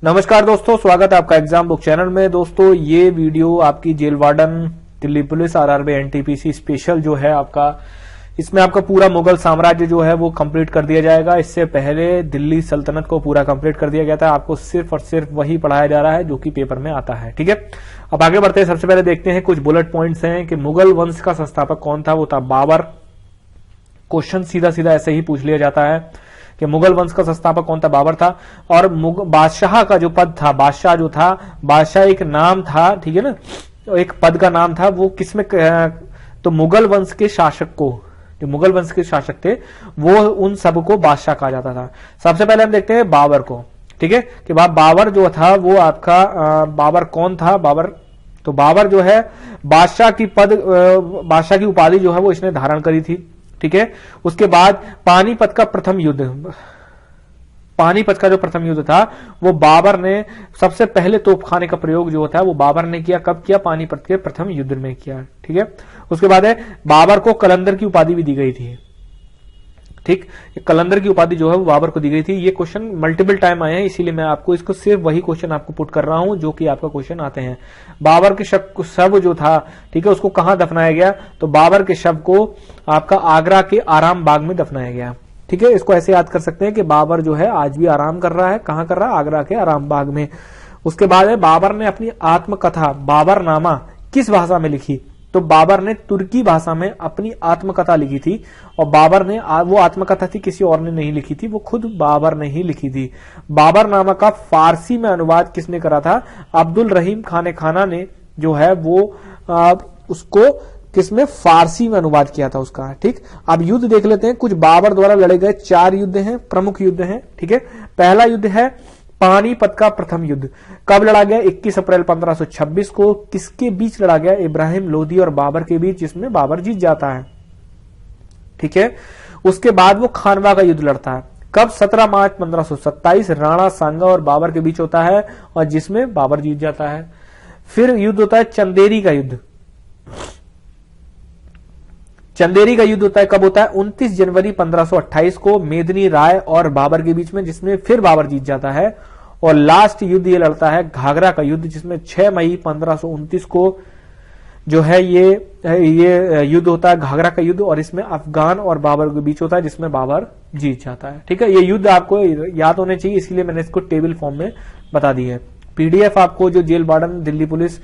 नमस्कार दोस्तों, स्वागत है आपका एग्जाम बुक चैनल में। दोस्तों ये वीडियो आपकी jail warden, Delhi police, RRB, NTPC special जो है आपका, इसमें आपका पूरा मुगल साम्राज्य जो है वो कंप्लीट कर दिया जाएगा। इससे पहले दिल्ली सल्तनत को पूरा कंप्लीट कर दिया गया था। आपको सिर्फ और सिर्फ वही पढ़ाया जा रहा है जो कि पेपर में आता है। ठीक है, अब आगे बढ़ते हैं। सबसे पहले देखते हैं कुछ बुलेट पॉइंट्स हैं कि मुगल वंश का संस्थापक कौन था। वो था बाबर। क्वेश्चन सीधा सीधा ऐसे ही पूछ लिया जाता है कि मुगल वंश का संस्थापक कौन था। बाबर था। और बादशाह का जो पद था, बादशाह जो था, बादशाह एक नाम था, ठीक है ना, एक पद का नाम था। वो किसमें, तो मुगल वंश के शासक को, जो मुगल वंश के शासक थे वो उन सबको बादशाह कहा जाता था। सबसे पहले हम देखते हैं बाबर को। ठीक है, कि बाबर जो था वो आपका बाबर कौन था। बाबर, तो बाबर जो है बादशाह की उपाधि जो है वो इसने धारण करी थी। ठीक है, उसके बाद पानीपत का प्रथम युद्ध, पानीपत का जो प्रथम युद्ध था वो बाबर ने, सबसे पहले तोपखाने का प्रयोग जो था वो बाबर ने किया। कब किया? पानीपत के प्रथम युद्ध में किया। ठीक है, उसके बाद है बाबर को कलंदर की उपाधि भी दी गई थी। ठीक, कलंदर की उपाधि जो है वो बाबर को दी गई थी। ये क्वेश्चन मल्टीपल टाइम आए हैं, इसीलिए मैं आपको इसको सिर्फ वही क्वेश्चन आपको पुट कर रहा हूं जो कि आपका क्वेश्चन आते हैं। बाबर के शव जो था, ठीक है, उसको कहां दफनाया गया? तो बाबर के शव को आपका आगरा के आराम बाग में दफनाया गया। ठीक है, इसको ऐसे याद कर सकते हैं कि बाबर जो है आज भी आराम कर रहा है। कहां कर रहा है? आगरा के आराम बाग में। उसके बाद है बाबर ने अपनी आत्मकथा बाबरनामा किस भाषा में लिखी? तो बाबर ने तुर्की भाषा में अपनी आत्मकथा लिखी थी। और बाबर ने, वो आत्मकथा थी, किसी और ने नहीं लिखी थी, वो खुद बाबर ने ही लिखी थी। बाबरनामा का फारसी में अनुवाद किसने करा था? अब्दुल रहीम खाना ने जो है वो उसको किसमें, फारसी में अनुवाद किया था उसका। ठीक, अब युद्ध देख लेते हैं। कुछ बाबर द्वारा लड़े गए 4 युद्ध हैं, प्रमुख युद्ध हैं। ठीक है, पहला युद्ध है पानीपत का प्रथम युद्ध। कब लड़ा गया? 21 अप्रैल 1526 को। किसके बीच लड़ा गया? इब्राहिम लोदी और बाबर के बीच, जिसमें बाबर जीत जाता है। ठीक है, उसके बाद वो खानवा का युद्ध लड़ता है। कब? 17 मार्च 1527 राणा सांगा और बाबर के बीच होता है और जिसमें बाबर जीत जाता है। फिर युद्ध होता है चंदेरी का युद्ध। चंदेरी का युद्ध होता है, कब होता है? 29 जनवरी 1528 को मेदिनी राय और बाबर के बीच में, जिसमें फिर बाबर जीत जाता है। और लास्ट युद्ध ये लड़ता है घाघरा का युद्ध, जिसमें 6 मई 1529 को जो है ये युद्ध होता है, घाघरा का युद्ध। और इसमें अफगान और बाबर के बीच होता है, जिसमें बाबर जीत जाता है। ठीक है, ये युद्ध आपको याद होने चाहिए, इसलिए मैंने इसको टेबल फॉर्म में बता दी है। पीडीएफ आपको जो जेल वार्डन दिल्ली पुलिस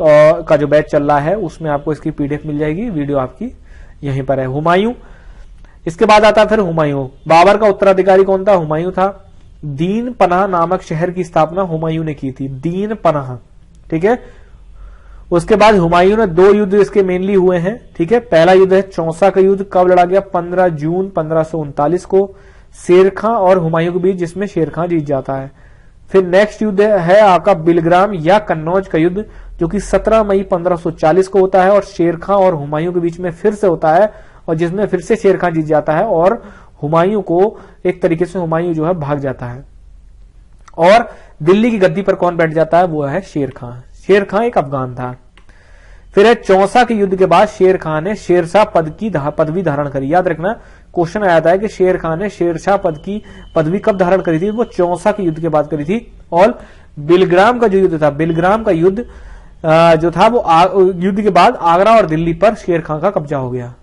का जो बैच चल रहा है उसमें आपको इसकी पीडीएफ मिल जाएगी। वीडियो आपकी यहीं पर है। हुमायूं, इसके बाद आता है फिर हुमायूं। बाबर का उत्तराधिकारी कौन था? हुमायूं था। दीन पनाह नामक शहर की स्थापना हुमायूं ने की थी, दीन पनाह। ठीक है, उसके बाद हुमायूं ने 2 युद्ध इसके मेनली हुए हैं। ठीक है, पहला युद्ध है चौसा का युद्ध। कब लड़ा गया? 15 जून 1539 को शेर खां और हुमायूं के बीच, जिसमें शेर खां जीत जाता है। फिर नेक्स्ट युद्ध है आपका बिलग्राम या कन्नौज का युद्ध, जो कि 17 मई 1540 को होता है और शेर खां और हुमायूं के बीच में फिर से होता है, और जिसमें फिर से शेर खां जीत जाता है और हुमायूं को एक तरीके से हुमायूं जो है भाग जाता है। और दिल्ली की गद्दी पर कौन बैठ जाता है? वो है शेर खां। शेर खां एक अफगान था। फिर है चौसा के युद्ध के बाद शेर खां ने शेरशाह पद की पदवी धारण करी। याद रखना, क्वेश्चन आया था कि शेर खां ने शेरशाह पद की पदवी कब धारण करी थी? वो चौसा के युद्ध के बाद करी थी। और बिलग्राम का जो युद्ध था, बिलग्राम का युद्ध जो था वो युद्ध के बाद आगरा और दिल्ली पर शेर खां का कब्जा हो गया।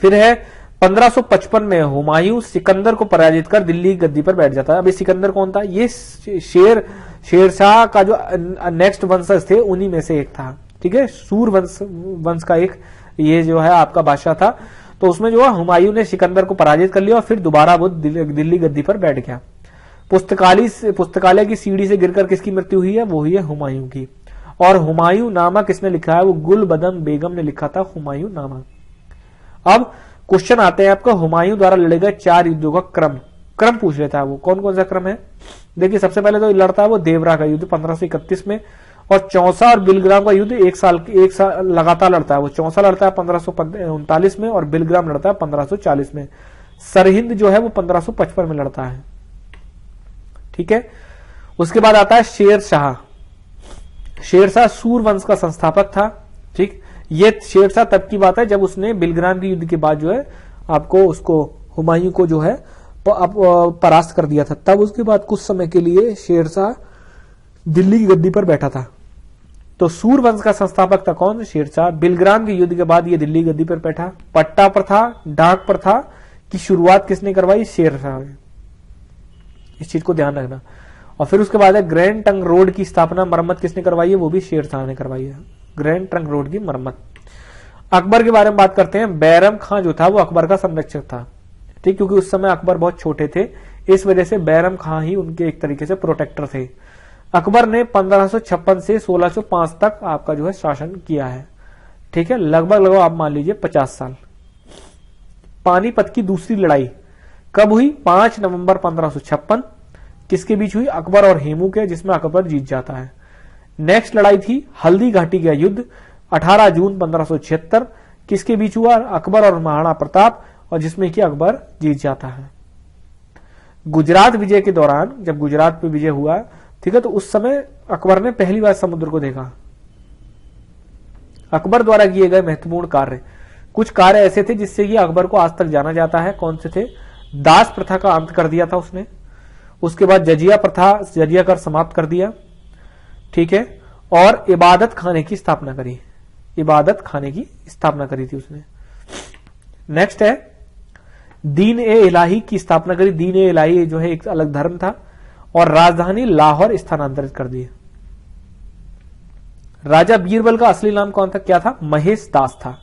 फिर है 1555 में हुमायूं सिकंदर को पराजित कर दिल्ली की गद्दी पर बैठ जाता है। अभी सिकंदर कौन था? ये शेरशाह का जो नेक्स्ट वंशज थे उन्हीं में से एक था। ठीक है, सूर वंश का एक ये जो है आपका बादशाह था। तो उसमें जो है हुमायूं ने सिकंदर को पराजित कर लिया और फिर दोबारा वो दिल्ली गद्दी पर बैठ गया। पुस्तकालय की सीढ़ी से गिरकर किसकी मृत्यु हुई है? वो हुई है हुमायूं की। और हुमायूं नामा किसने लिखा है? वो गुलबदन बेगम ने लिखा था हुमायूं नामा। अब क्वेश्चन आते हैं आपका हुमायूं द्वारा लड़े गए 4 युद्धों का क्रम पूछ लेता है। वो कौन कौन सा क्रम है? देखिए, सबसे पहले तो लड़ता है वो देवरा का युद्ध 1531 में। और चौसा और बिलग्राम का युद्ध एक साल लगातार लड़ता है। वो चौसा लड़ता है 1539 में और बिलग्राम लड़ता है 1540 में। सरहिंद जो है वो 1555 में लड़ता है। ठीक है, उसके बाद आता है शेरशाह। शेरशाह सूर वंश का संस्थापक था। ठीक, ये शेरशाह तब की बात है जब उसने बिलग्राम के युद्ध के बाद जो है आपको उसको हुमायूं को जो है परास्त कर दिया था। तब उसके बाद कुछ समय के लिए शेरशाह दिल्ली की गद्दी पर बैठा था। तो सूरवंश का संस्थापक था कौन? शेरशाह। बिलग्राम के युद्ध के बाद ये दिल्ली गद्दी पर बैठा। पट्टा प्रथा, डाक प्रथा की शुरुआत किसने करवाई? शेरशाह ने। इस चीज को ध्यान रखना। और फिर उसके बाद है ग्रैंड ट्रंक रोड की स्थापना, मरम्मत किसने करवाई है? वो भी शेरशाह ने करवाई है, ग्रैंड ट्रंक रोड की मरम्मत। अकबर के बारे में बात करते हैं। बैरम खां जो था वो अकबर का संरक्षक था, ठीक, क्योंकि उस समय अकबर बहुत छोटे थे, इस वजह से बैरम खां ही उनके एक तरीके से प्रोटेक्टर थे। अकबर ने 1556 से 1605 तक आपका जो है शासन किया है, ठीक है, लगभग आप मान लीजिए 50 साल। पानीपत की दूसरी लड़ाई कब हुई? 5 नवंबर 1556। किसके बीच हुई? अकबर और हेमू के, जिसमें अकबर जीत जाता है। नेक्स्ट लड़ाई थी हल्दी घाटी का युद्ध, 18 जून 1576। किसके बीच हुआ? अकबर और महाराणा प्रताप, और जिसमें कि अकबर जीत जाता है। गुजरात विजय के दौरान जब गुजरात पे विजय हुआ, ठीक है, तो उस समय अकबर ने पहली बार समुद्र को देखा। अकबर द्वारा किए गए महत्वपूर्ण कार्य, कुछ कार्य ऐसे थे जिससे कि अकबर को आज तक जाना जाता है। कौन से थे? दास प्रथा का अंत कर दिया था उसने। उसके बाद जजिया प्रथा, जजिया कर समाप्त कर दिया, ठीक है, और इबादत खाने की स्थापना करी। इबादत खाने की स्थापना करी थी उसने। नेक्स्ट है दीन ए इलाही की स्थापना करी। दीन ए इलाही जो है एक अलग धर्म था, और राजधानी लाहौर स्थानांतरित कर दी। राजा बीरबल का असली नाम कौन था? क्या था? महेश दास था।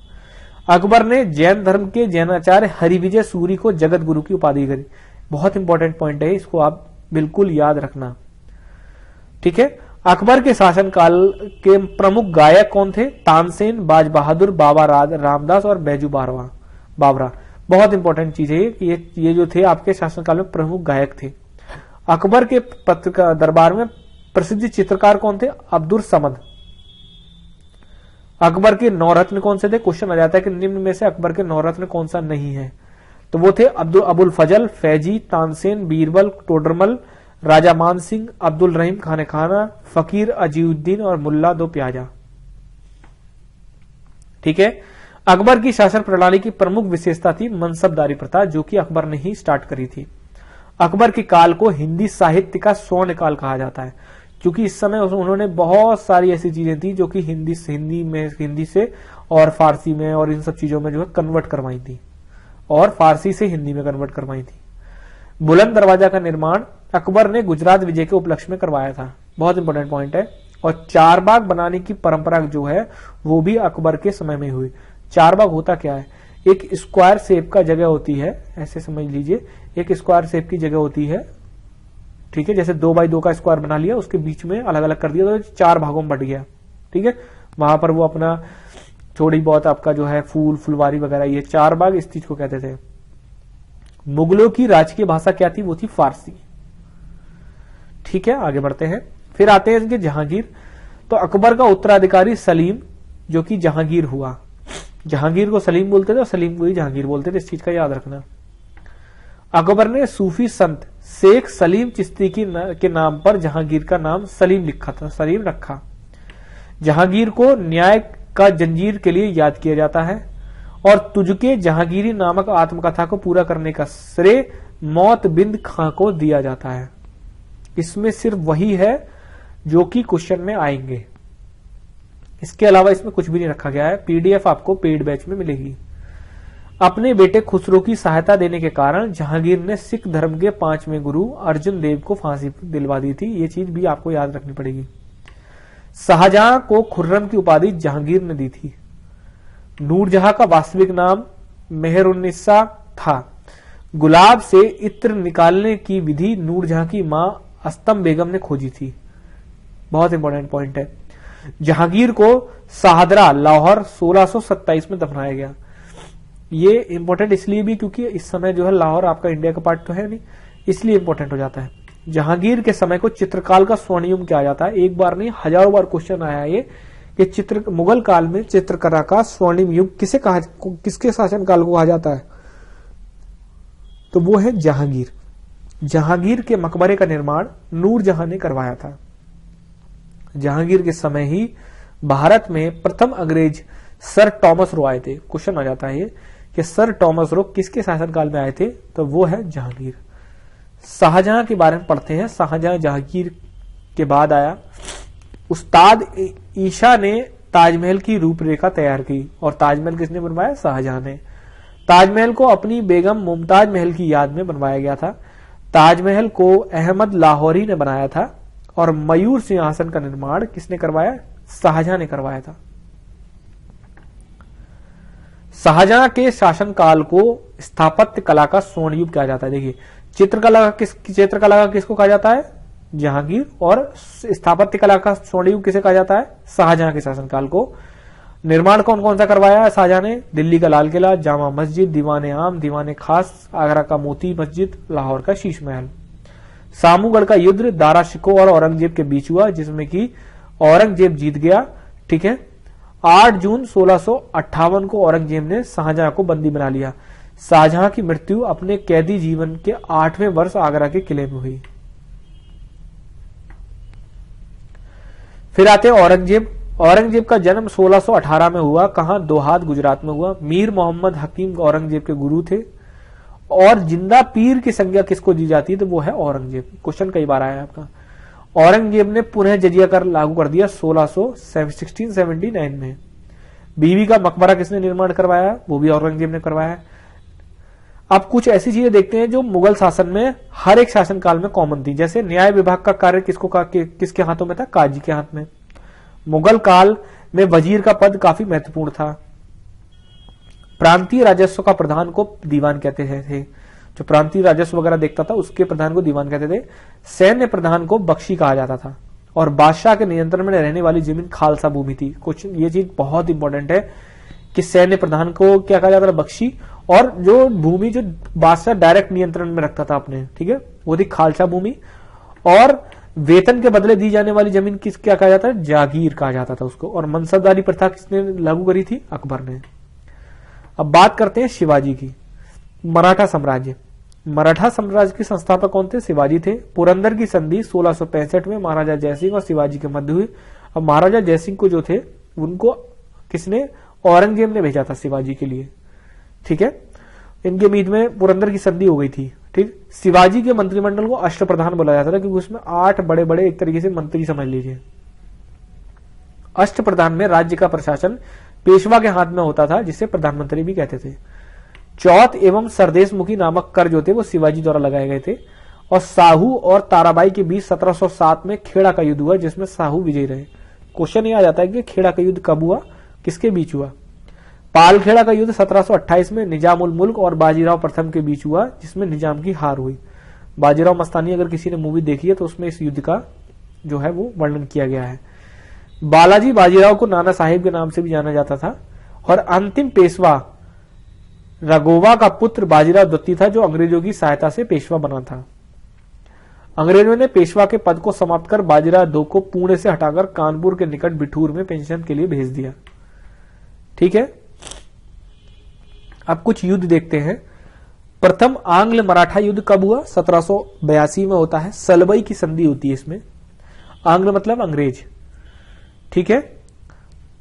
अकबर ने जैन धर्म के जैनाचार्य हरिविजय सूरी को जगत गुरु की उपाधि करी। बहुत इंपॉर्टेंट पॉइंट है, इसको आप बिल्कुल याद रखना, ठीक है। अकबर के शासनकाल के प्रमुख गायक कौन थे? तानसेन, बाज बहादुर, बाबा रामदास और बैजू बावरा। बहुत इंपॉर्टेंट चीज है कि ये जो थे आपके शासनकाल में प्रमुख गायक थे। अकबर के दरबार में प्रसिद्ध चित्रकार कौन थे? अब्दुल समद। अकबर के नौरत्न कौन से थे? क्वेश्चन आ जाता है कि निम्न में से अकबर के नौरत्न कौन सा नहीं है, तो वो थे अबुल फजल, फैजी, तानसेन, बीरबल, टोडरमल, राजा मान सिंह, अब्दुल रहीम खाने खाना, फकीर अजीउद्दीन और मुल्ला दो प्याजा, ठीक है। अकबर की शासन प्रणाली की प्रमुख विशेषता थी मनसबदारी प्रथा, जो कि अकबर ने ही स्टार्ट करी थी। अकबर के काल को हिंदी साहित्य का स्वर्ण काल कहा जाता है, क्योंकि इस समय उन्होंने बहुत सारी ऐसी चीजें थी जो कि हिंदी से और फारसी में और इन सब चीजों में जो है कन्वर्ट करवाई थी, और फारसी से हिंदी में कन्वर्ट करवाई थी। बुलंद दरवाजा का निर्माण अकबर ने गुजरात विजय के उपलक्ष्य में करवाया था। बहुत इंपॉर्टेंट पॉइंट है। और चारबाग बनाने की परंपरा जो है वो भी अकबर के समय में हुई। चारबाग होता क्या है? एक स्क्वायर शेप का जगह होती है, ऐसे समझ लीजिए, एक स्क्वायर शेप की जगह होती है, ठीक है, जैसे 2x2 का स्क्वायर बना लिया, उसके बीच में अलग अलग कर दिया तो 4 भागों में बट गया, ठीक है। वहां पर वो अपना थोड़ी बहुत आपका जो है फुलवारी वगैरह, ये चारबाग इस चीज को कहते थे। मुगलों की राजकीय भाषा क्या थी? वो थी फारसी, ठीक है। आगे बढ़ते हैं, फिर आते हैं इनके जहांगीर। तो अकबर का उत्तराधिकारी सलीम, जो कि जहांगीर हुआ। जहांगीर को सलीम बोलते थे और सलीम को ही जहांगीर बोलते थे, इस चीज का याद रखना। अकबर ने सूफी संत शेख सलीम चिश्ती के नाम पर जहांगीर का नाम सलीम लिखा था, सलीम रखा। जहांगीर को न्याय का जंजीर के लिए याद किया जाता है, और तुझके जहांगीरी नामक आत्मकथा को पूरा करने का श्रेय मौत बिंद खां को दिया जाता है। इसमें सिर्फ वही है जो कि क्वेश्चन में आएंगे, इसके अलावा इसमें कुछ भी नहीं रखा गया है। पीडीएफ आपको पेड बैच में मिलेगी। अपने बेटे खुसरो की सहायता देने के कारण जहांगीर ने सिख धर्म के 5वें गुरु अर्जुन देव को फांसी दिलवा दी थी, ये चीज भी आपको याद रखनी पड़ेगी। शाहजहां को खुर्रम की उपाधि जहांगीर ने दी थी। नूरजहां का वास्तविक नाम मेहरुन्निसा था। गुलाब से इत्र निकालने की विधि नूरजहां की मां अस्तम बेगम ने खोजी थी। बहुत इंपॉर्टेंट पॉइंट है। जहांगीर को शाहदरा लाहौर 1627 में दफनाया गया। ये इंपॉर्टेंट इसलिए भी क्योंकि इस समय जो है लाहौर आपका इंडिया का पार्ट तो है नहीं, इसलिए इंपॉर्टेंट हो जाता है। जहांगीर के समय को चित्रकाल का स्वर्णिम कहा जाता है। एक बार नहीं हजारों बार क्वेश्चन आया है ये कि मुगल काल में चित्रकला का स्वर्णिम युग किसके शासनकाल को कहा जाता है? तो वो है जहांगीर। जहांगीर के मकबरे का निर्माण नूरजहां ने करवाया था। जहांगीर के समय ही भारत में प्रथम अंग्रेज सर टॉमस रो आए थे। क्वेश्चन आ जाता है ये कि सर टॉमस रो किसके शासनकाल में आए थे? तो वो है जहांगीर। शाहजहां के बारे में पढ़ते हैं। शाहजहां जहांगीर के बाद आया। उस्ताद ईशा ने ताजमहल की रूपरेखा तैयार की, और ताजमहल किसने बनवाया? शाहजहां ने। ताजमहल को अपनी बेगम मुमताज महल की याद में बनवाया गया था। ताजमहल को अहमद लाहौरी ने बनाया था, और मयूर सिंहासन का निर्माण किसने करवाया? शाहजहां ने करवाया था। शाहजहां के शासनकाल को स्थापत्य कला का स्वर्ण युग कहा जाता है। देखिए, चित्रकला का किसको कहा जाता है? जहांगीर। और स्थापत्य कला का स्वर्ण युग किसे कहा जाता है? शाहजहां के शासनकाल को। निर्माण कौन कौन सा करवाया शाहजहां ने? दिल्ली का लाल किला, जामा मस्जिद, दीवाने आम, दीवाने खास, आगरा का मोती मस्जिद, लाहौर का शीश महल। सामूगढ़ का युद्ध दारा शिकोह और औरंगजेब के बीच हुआ, जिसमें कि औरंगजेब जीत गया। ठीक है। 8 जून 1658 को औरंगजेब ने शाहजहां को बंदी बना लिया। शाहजहां की मृत्यु अपने कैदी जीवन के 8वें वर्ष आगरा के किले में हुई। फिर आते औरंगजेब। औरंगजेब का जन्म 1618 में हुआ। कहां? दोहात, गुजरात में हुआ। मीर मोहम्मद हकीम औरंगजेब के गुरु थे, और जिंदा पीर की संज्ञा किसको दी जाती है? तो वो है औरंगजेब। क्वेश्चन कई बार आया है आपका। औरंगजेब ने पुनः जजिया कर लागू कर दिया 1679 में। बीबी का मकबरा किसने निर्माण करवाया? वो भी औरंगजेब ने करवाया। अब कुछ ऐसी चीजें देखते हैं जो मुगल शासन में हर एक शासनकाल में कॉमन थी। जैसे न्याय विभाग का कार्य किसके हाथों में था? काजी के हाथ में। मुगल काल में वजीर का पद काफी महत्वपूर्ण था। प्रांतीय राजस्व का प्रधान को दीवान कहते थे। जो प्रांतीय राजस्व वगैरह देखता था उसके प्रधान को दीवान कहते थे। सैन्य प्रधान को बख्शी कहा जाता था, और बादशाह के नियंत्रण में रहने वाली जमीन खालसा भूमि थी। कुछ ये चीज बहुत इंपॉर्टेंट है कि सैन्य प्रधान को क्या कहा जाता था? बख्शी। और जो भूमि जो बादशाह डायरेक्ट नियंत्रण में रखता था अपने, ठीक है, वो थी खालसा भूमि। और वेतन के बदले दी जाने वाली जमीन क्या कहा जाता है? जागीर कहा जाता था उसको। और मनसबदारी प्रथा किसने लागू करी थी? अकबर ने। अब बात करते हैं शिवाजी की। मराठा साम्राज्य। मराठा साम्राज्य के संस्थापक कौन थे? शिवाजी थे। पुरंदर की संधि 1665 में महाराजा जयसिंह और शिवाजी के मध्य हुई। अब महाराजा जयसिंह को जो थे उनको किसने? औरंगजेब ने भेजा था शिवाजी के लिए। ठीक है। इनके बीच में पुरंदर की संधि हो गई थी। ठीक। शिवाजी के मंत्रिमंडल को अष्टप्रधान बोला जाता था, क्योंकि उसमें 8 बड़े बड़े एक तरीके से मंत्री समझ लीजिए। अष्टप्रधान में राज्य का प्रशासन पेशवा के हाथ में होता था, जिसे प्रधानमंत्री भी कहते थे। चौथ एवं सरदेशमुखी नामक कर जो थे वो शिवाजी द्वारा लगाए गए थे। और साहू और ताराबाई के बीच 1707 में खेड़ा का युद्ध हुआ, जिसमें साहू विजयी रहे। क्वेश्चन ये आ जाता है कि खेड़ा का युद्ध कब हुआ, किसके बीच हुआ? पालखेड़ा का युद्ध 1728 में निजाम उल मुल्क और बाजीराव प्रथम के बीच हुआ, जिसमें निजाम की हार हुई। बाजीराव मस्तानी अगर किसी ने मूवी देखी है तो उसमें इस युद्ध का जो है वो वर्णन किया गया है। बालाजी बाजीराव को नाना साहिब के नाम से भी जाना जाता था। और अंतिम पेशवा राघोबा का पुत्र बाजीराव द्वितीय था, जो अंग्रेजों की सहायता से पेशवा बना था। अंग्रेजों ने पेशवा के पद को समाप्त कर बाजीराव दो को पुणे से हटाकर कानपुर के निकट बिठूर में पेंशन के लिए भेज दिया। ठीक है। अब कुछ युद्ध देखते हैं। प्रथम आंग्ल मराठा युद्ध कब हुआ? 1782 में होता है। सलबई की संधि होती है इसमें। आंग्ल मतलब अंग्रेज। ठीक है।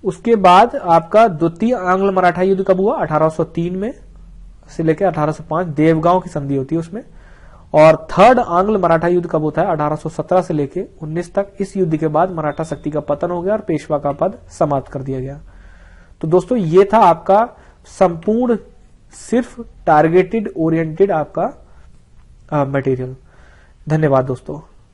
उसके बाद आपका द्वितीय आंग्ल मराठा युद्ध कब हुआ? 1803 में से लेकर 1805 देवगांव की संधि होती है उसमें। और थर्ड आंग्ल मराठा युद्ध कब होता है? 1817 से लेकर 19 तक। इस युद्ध के बाद मराठा शक्ति का पतन हो गया और पेशवा का पद समाप्त कर दिया गया। तो दोस्तों ये था आपका संपूर्ण सिर्फ टारगेटेड ओरिएंटेड आपका मटेरियल। धन्यवाद दोस्तों।